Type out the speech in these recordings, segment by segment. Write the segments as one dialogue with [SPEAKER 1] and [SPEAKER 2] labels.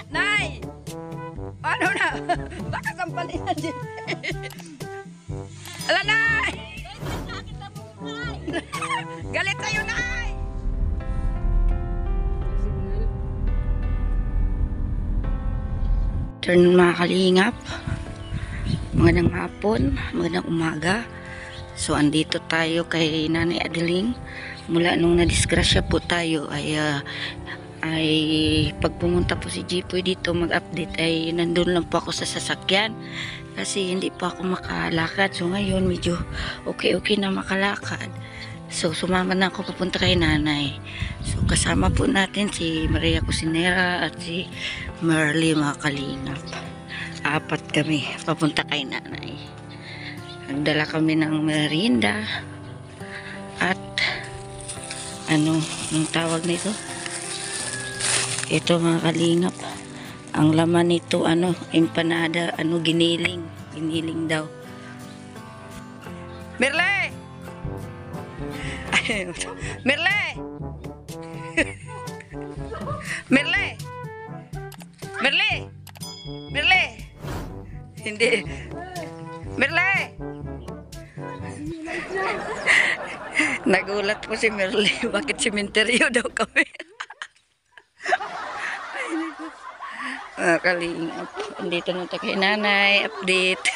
[SPEAKER 1] Nay! Ano na? Baka sampalin na din. Ala, Nay! Galit sa'yo, Nay! Turn mga kalingap. Magandang hapon, magandang umaga. So, andito tayo kay Nanay Adeling. Mula nung nadisgrasya po tayo ay pag pumunta po si Jipoy dito mag-update ay nandun lang po ako sa sasakyan kasi hindi po ako makalakad. So, ngayon medyo okay na makalakad. So, sumama na ako papunta kay Nanay. So, kasama po natin si Maria Cusinera at si Merly mga kalingap. Apat kami papunta kay Nanay. Nagdala kami ng merienda at ang tawag nito? Ito mga kalingap. Ang laman nito empanada, giniling. Giniling daw. Merle! Merle! Merle! Merle! Merle! Hindi. Merle! Nagulat po si Merle. Bakit simenteryo daw kami? Kalingap. Andito na tayo kay Nanay. Update.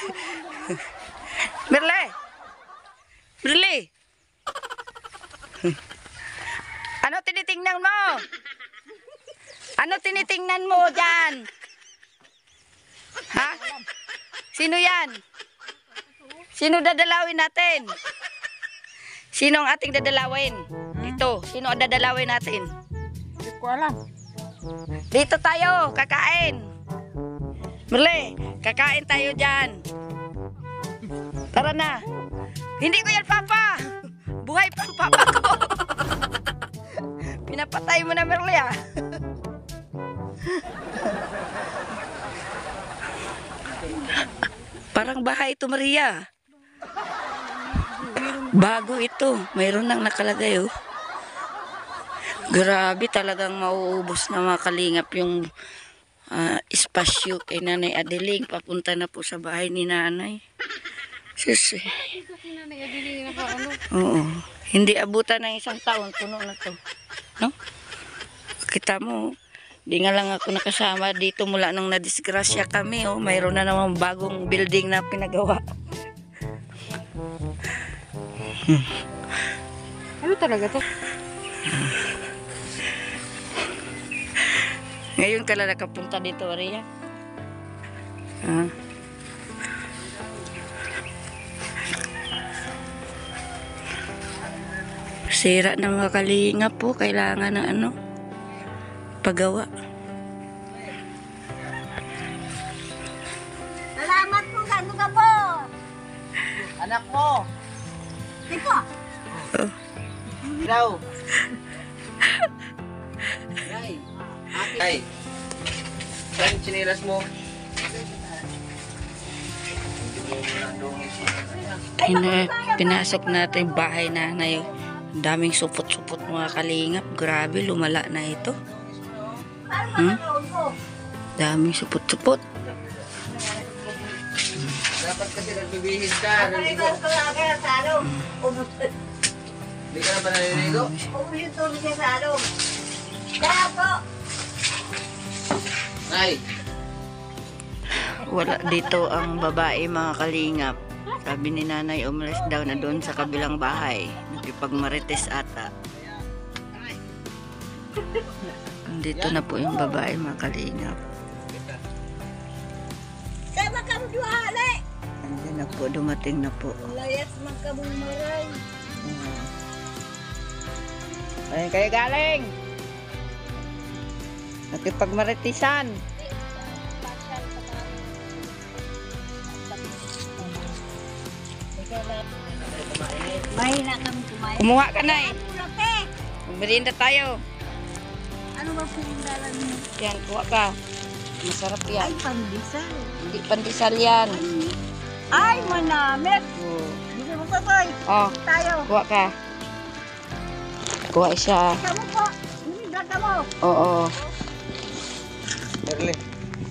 [SPEAKER 1] Merle! Merle! Ano tinitingnan mo? Ano tinitingnan mo dyan? Ha? Sino yan? Sino dadalawin natin? Sino ang ating dadalawin? Ito. Sino ang dadalawin natin?
[SPEAKER 2] Hindi ko alam.
[SPEAKER 1] Dito tayo. Kakain. Merle, kakain tayo dyan. Tara na. Hindi ko yan, Papa. Buhay pa ang Papa ko. Pinapatay mo na, Merle, ah. Parang bahay ito, Maria. Bago ito. Mayroon nang nakalagay, oh. Grabe, talagang mauubos na mga kalingap yung espasyo kay Nanay Adeling. Papunta na po sa bahay ni Nanay. Sus. Oo. Hindi abutan ng 1 taon. Puno na to. No? Kita mo, di nga lang ako nakasama dito mula nung nadisgrasya kami. Oh. Mayroon na namang bagong building na pinagawa.
[SPEAKER 2] Ano talaga to?
[SPEAKER 1] Ngayon ka lang nakapunta dito, Maria. Sira na mga kalingap po. Kailangan ng pagawa.
[SPEAKER 2] Salamat po, gano ka po. Anak mo. Iko. Daw.
[SPEAKER 3] Ay. Saan yung chinilas mo?
[SPEAKER 1] Pinasok natin yung bahay na ngayon. Daming supot-supot mga kalingap. Grabe, lumala na ito. Daming supot-supot.
[SPEAKER 3] Dapat kasi nagbibihis ka. Hindi ka na ba naliligo? Nay!
[SPEAKER 1] Wala dito ang babae mga kalingap. Sabi ni Nanay, umalis daw na doon sa kabilang bahay. Nagpipagmarites ata. Dito na po yung babae mga kalingap.
[SPEAKER 2] Sama kamu duhali.
[SPEAKER 1] Andiyan na po, dumating na po.
[SPEAKER 2] Layas magkabong maray.
[SPEAKER 1] Ayun kayo galing. Nakipagmaritisan.
[SPEAKER 2] Mahina kami kumain.
[SPEAKER 1] Kumuha ka na eh.
[SPEAKER 2] Pulate.
[SPEAKER 1] Magmerienda tayo.
[SPEAKER 2] Ano ba pindalan mo?
[SPEAKER 1] Yan, kuha ka. Masarap yan.
[SPEAKER 2] Ay, pandesal.
[SPEAKER 1] Hindi pandesal yan.
[SPEAKER 2] Ay, manamit.
[SPEAKER 1] Oh.
[SPEAKER 2] Hindi mo patoy.
[SPEAKER 1] Oh,
[SPEAKER 2] Tayo.
[SPEAKER 1] kuha ka. Kuha siya.
[SPEAKER 2] Kamu po. Ini Kita mo.
[SPEAKER 1] Oo.
[SPEAKER 3] Erle.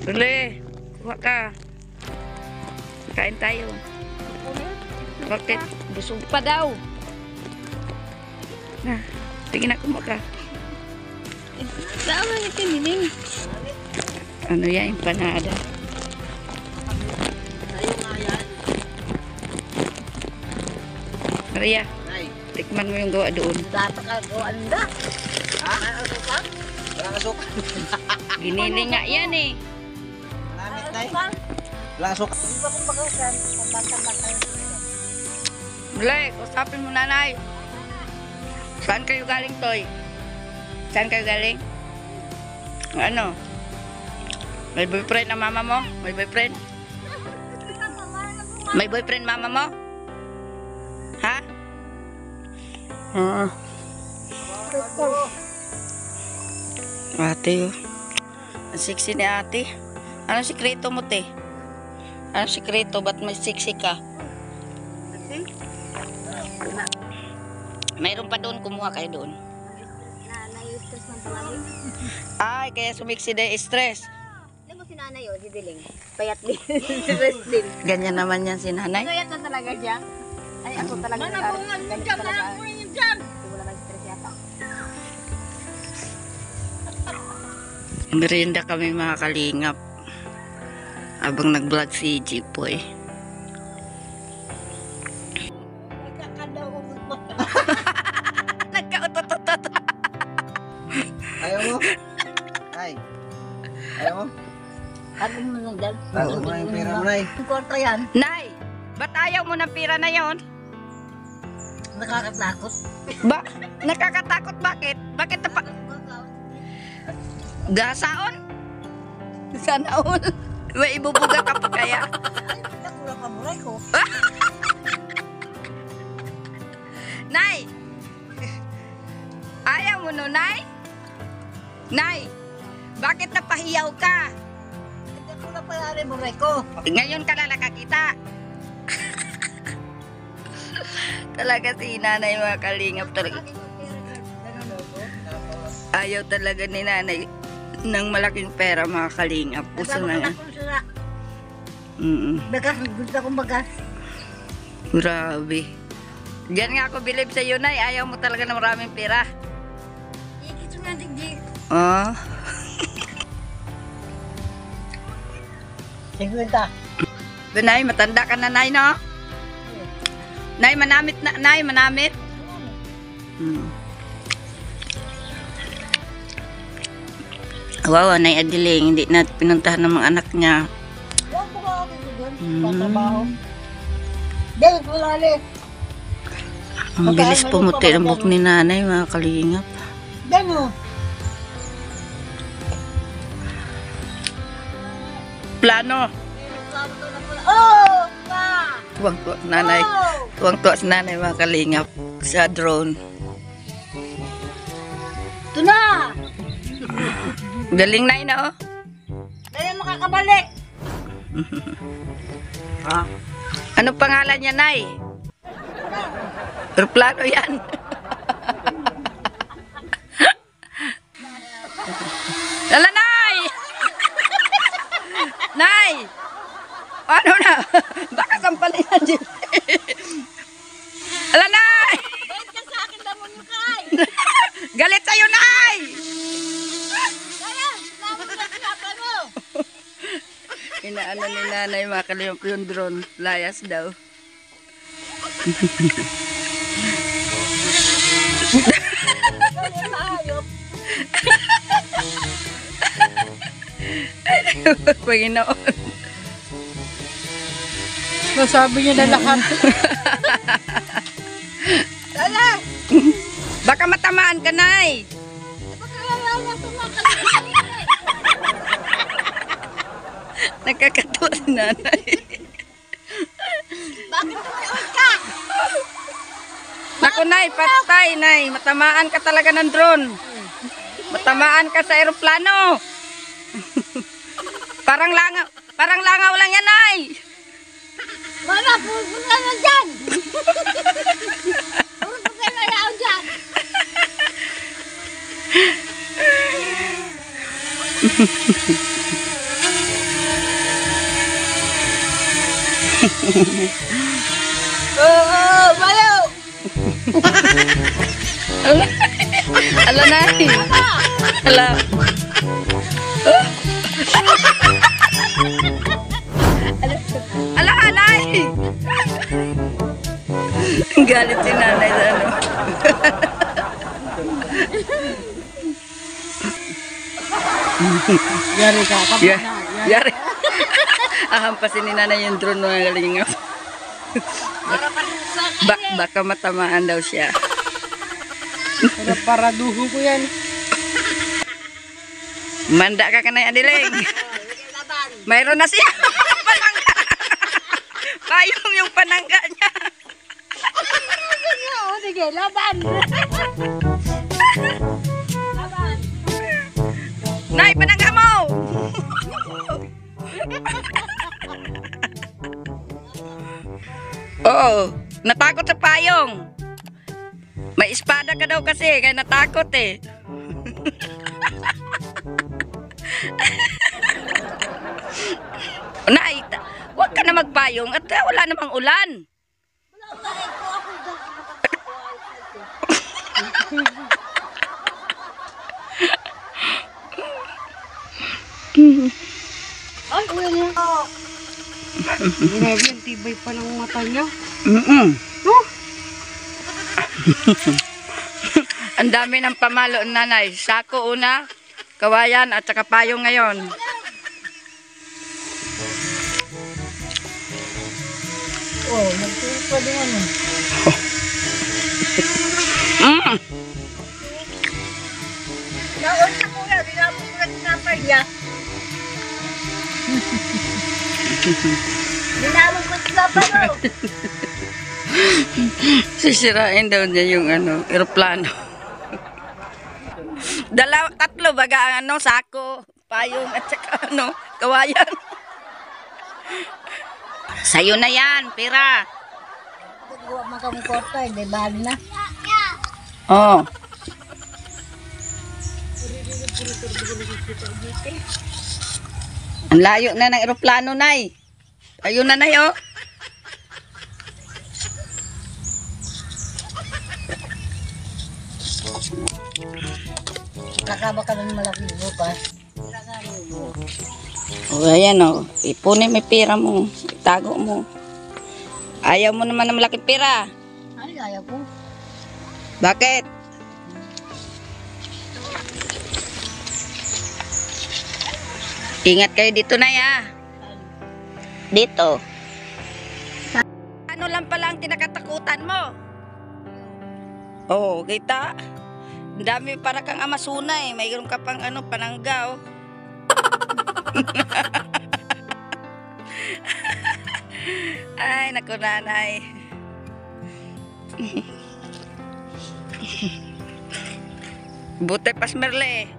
[SPEAKER 1] Rule, kuha ka. Kain tayo. Bakit? Busog pa daw. Na, tingin ako maka. Sama niya tinining. Ano yan, empanada.
[SPEAKER 2] Tayo nga yan.
[SPEAKER 1] Maria,
[SPEAKER 3] Nay,
[SPEAKER 1] tikman mo yung gawa doon.
[SPEAKER 2] Dapat ka ko anda. Ha? Ano ka?
[SPEAKER 3] walang asukal.
[SPEAKER 1] Giniling nga yan eh.
[SPEAKER 3] Malamit, Nay.
[SPEAKER 2] Ano ka?
[SPEAKER 3] Walang asukal.
[SPEAKER 2] Di ba kung bagasan? Pagkata-bata.
[SPEAKER 1] Muli, usapin mo nanay. Saan kayo galing, Toy? Saan kayo galing? Ano? May boyfriend na mama mo? May boyfriend? May boyfriend mama mo? Ha? Oo. Ate, oh. Ang sexy ni ate. Anong sikreto mo, te? Anong sikreto? Ba't may sexy ka? Mayroon pa doon, kumuha kayo doon.
[SPEAKER 2] Na-stress ng palagi.
[SPEAKER 1] Ay, kaya sumiksi na yung stress.
[SPEAKER 2] Alam mo si nanay yun, si Diling. Payat din. Stress din.
[SPEAKER 1] Ganyan naman yan si nanay.
[SPEAKER 2] Payat na talaga siya. Ay, ako talaga. Ganito talaga. Wala nang stress yata.
[SPEAKER 1] Merienda kami mga kalingap. Habang nag-vlog si Jipoy. Nagka-utot-utot.
[SPEAKER 3] Ayaw mo? Nay. Ayaw mo?
[SPEAKER 2] Ano mo nang dyan?
[SPEAKER 3] Tago mo na yung pera mo, Nay.
[SPEAKER 2] Ang kontra yan.
[SPEAKER 1] Nay, ba't ayaw mo ng pira na yon?
[SPEAKER 2] Nakakatakot.
[SPEAKER 1] Ba? Nakakatakot bakit? Bakit pa? Gasaon? Sana all. May ibubuga ka pa kaya?
[SPEAKER 2] Nakulang ka buray ko.
[SPEAKER 1] Nay! Ayaw mo no, Nay? Nay! Bakit napahiyaw ka?
[SPEAKER 2] Hindi ko na payari buray ko.
[SPEAKER 1] Ngayon ka lang nakakita. Talaga si nanay mga kalingap talaga. Ayaw talaga ni nanay ng malaking pera mga kalingap. Puso na yan.
[SPEAKER 2] Bagas, gusto akong bagas.
[SPEAKER 1] Grabe. Diyan nga ako believe sa iyo, Nay. Ayaw mo talaga ng maraming pera.
[SPEAKER 2] Ikito nga digdi.
[SPEAKER 1] Oh.
[SPEAKER 2] 50.
[SPEAKER 1] Nay, matanda ka na, Nay, no? Nay, manamit na. Nay, manamit. Wow, Nay Adiling. Hindi na pinuntahan ng mga anak niya.
[SPEAKER 2] Huwag mo ka ako doon.
[SPEAKER 1] Mm.
[SPEAKER 2] Patrabaho. Dahil wala rin.
[SPEAKER 1] Ang bilis pumuti ng buhok ni nanay, mga kalingap.
[SPEAKER 2] Dahil mo.
[SPEAKER 1] Plano.
[SPEAKER 2] Oh! Pa!
[SPEAKER 1] Tuwang-tuwa si nanay.
[SPEAKER 2] Oh!
[SPEAKER 1] Tuwang-tuwa si nanay, mga kalingap. Sa drone.
[SPEAKER 2] Ito na!
[SPEAKER 1] Galing na ina, oh.
[SPEAKER 2] Dahil makakabalik.
[SPEAKER 1] Ano pangalan niya, Nay? Aeroplano yan. Lala, Nay! Nay! Ano na? Baka sampalin yan dyan. Lala, Nay!
[SPEAKER 2] Dahil ka sa akin damon mo kay.
[SPEAKER 1] Galit sa'yo, Nay!
[SPEAKER 2] Dahil! Naman ka sinapan mo.
[SPEAKER 1] Inaano ni nanay, mga kalingap yung drone. Layas daw.
[SPEAKER 2] Dahil mahayop.
[SPEAKER 1] Panginoon.
[SPEAKER 2] Nasabi niyo na lahat. Dahil!
[SPEAKER 1] Baka matamaan ka, Nay.
[SPEAKER 2] Baka wala na tumakal.
[SPEAKER 1] Nakakatuwa si nanay.
[SPEAKER 2] Bakit tumayon ka?
[SPEAKER 1] Naku, Nay, patay, Nay. Matamaan ka talaga ng drone. Matamaan ka sa aeroplano. Parang langaw lang yan, Nay.
[SPEAKER 2] Mama, pupunta na dyan! Pupunta na ako dyan! Oh, bayo!
[SPEAKER 1] Ala. Ala na. Ala. Ala, anay. Galit si nanay sa ano.
[SPEAKER 2] Yari ka,
[SPEAKER 1] Yari. Ahampasin ni nanay yung drone ng galing nga. Baka matamaan daw siya.
[SPEAKER 2] Para duho ko yan.
[SPEAKER 1] Manda ka kanay adiling. Mayroon na siya. Panangga. Payong yung panangga niya.
[SPEAKER 2] Sige, laban! Laban!
[SPEAKER 1] Nay, panangga mo! Oo, natakot sa payong. May espada ka daw kasi, kaya natakot eh. Nay, huwag ka na magpayong at wala namang ulan.
[SPEAKER 2] Ay, uwi niya. Grabe, ang tibay pa ng mata niya.
[SPEAKER 1] Ang dami ng pamalo, nanay. Sako una, kawayan at saka payong ngayon.
[SPEAKER 2] Oh, nagturo pa din ano. Naon sa kuya, dinamos ko na tinapay niya. Dinamos ko tinapay mo.
[SPEAKER 1] Sisirain daw niya yung ano, eroplano. Tatlo baga ang ano, sako, payong at saka ano, kawayan. Sa'yo na yan, pira.
[SPEAKER 2] Huwag makamukota, hindi bali na.
[SPEAKER 1] Oh. Ang layo na ng eroplano, nay. Ayun na, nay, oh.
[SPEAKER 2] Kakaba ka ng malaking bukas.
[SPEAKER 1] O, ayan, oh. Ipunin mo yung pira mo. Itago mo. Ayaw mo naman ng malaking pira.
[SPEAKER 2] Ay, ayaw ko.
[SPEAKER 1] Bakit? Ingat kayo dito, nay, ah. Dito. Ano lang pala ang kinakatakutan mo? Oo, kita? Ang dami para kang amasuna eh. Mayroon ka pang ano, pananggaw. Ay, naku nanay. Buti pas merle.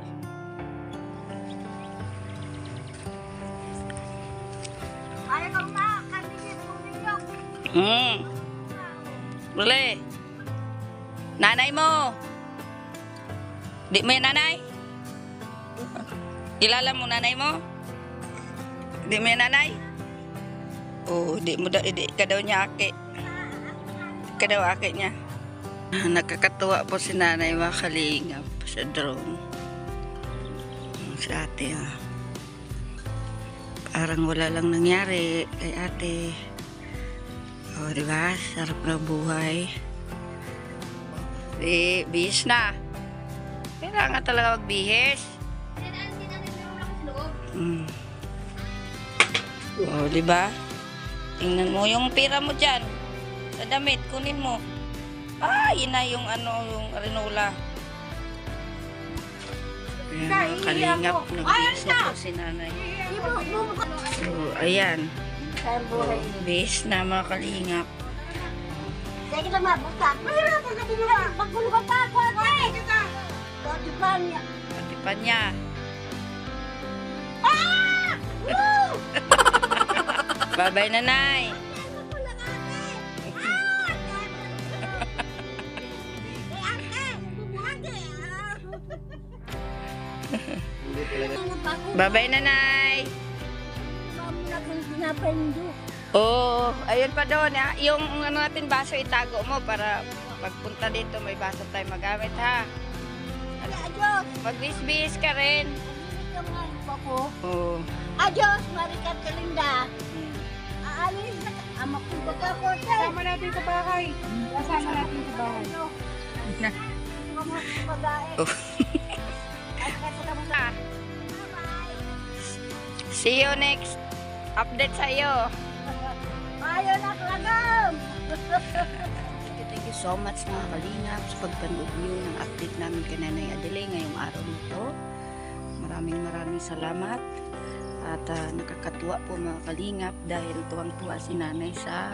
[SPEAKER 2] Ayaw ka ma, kaninin mo ninyo.
[SPEAKER 1] Merle. Nanay mo. Di mo yung nanay? Kilala mo nanay mo? Di mo yung nanay? Oh, di ka daw niya aki. Di ka daw aki niya. Nakakatuwa po si nanay, mga kalingap sa drone. Sa ate, ah. Parang wala lang nangyari kay ate. O, diba? Sarap na buhay. Bihis na. Kailangan talaga magbihis. O, diba? Tingnan mo yung pira mo dyan. Sa damit, kunin mo. Ah, yun na yung ano, yung arenola. Ayan, mga kalingap. Nagbihis na po si nanay. So, ayan. Bihis na, mga kalingap.
[SPEAKER 2] Sige na ma, basta. Mahirapan ka din nila. Maggulo ka pa ako, ate. Katipan niya.
[SPEAKER 1] Katipan niya.
[SPEAKER 2] Ah! Woo!
[SPEAKER 1] Bye-bye, nanay.
[SPEAKER 3] Hindi talaga.
[SPEAKER 1] Bye-bye, nanay.
[SPEAKER 2] Napendo.
[SPEAKER 1] Oo, ayun pa doon. Ha? Yung ano natin, baso itago mo para pagpunta dito may baso tayo magamit, ha?
[SPEAKER 2] Adios.
[SPEAKER 1] Magbis-bis ka rin.
[SPEAKER 2] Yung mga ko.
[SPEAKER 1] Oo.
[SPEAKER 2] Adios, Maricat Kalinda.
[SPEAKER 1] Hmm.
[SPEAKER 2] Aalis na. Ama ko baga ko. Sama natin sa bahay. Kasama natin sa bahay. Sama sa bahay.
[SPEAKER 1] Oh.
[SPEAKER 2] Ay, kasi naman sa...
[SPEAKER 1] Ah, see you next update sa'yo.
[SPEAKER 2] Ayaw na kalagam.
[SPEAKER 1] Thank you so much mga kalingap sa pagpanood niyo ng update namin kay Nanay Adelaide ngayong araw nito. Maraming salamat at nakakatuwa po mga kalingap dahil tuwang-tuwa si Nanay sa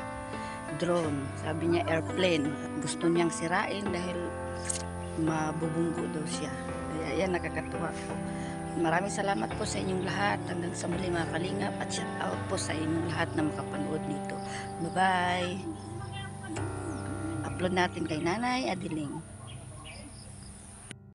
[SPEAKER 1] drone. Sabi niya airplane at gusto niyang sirain dahil mabubunggo daw siya. Kaya yan, nakakatuwa po. Maraming salamat po sa inyong lahat. Hanggang sa muli mga kalingap at shout out po sa inyong lahat na makapanood nito. Bye-bye! Upload natin kay Nanay Adelaide.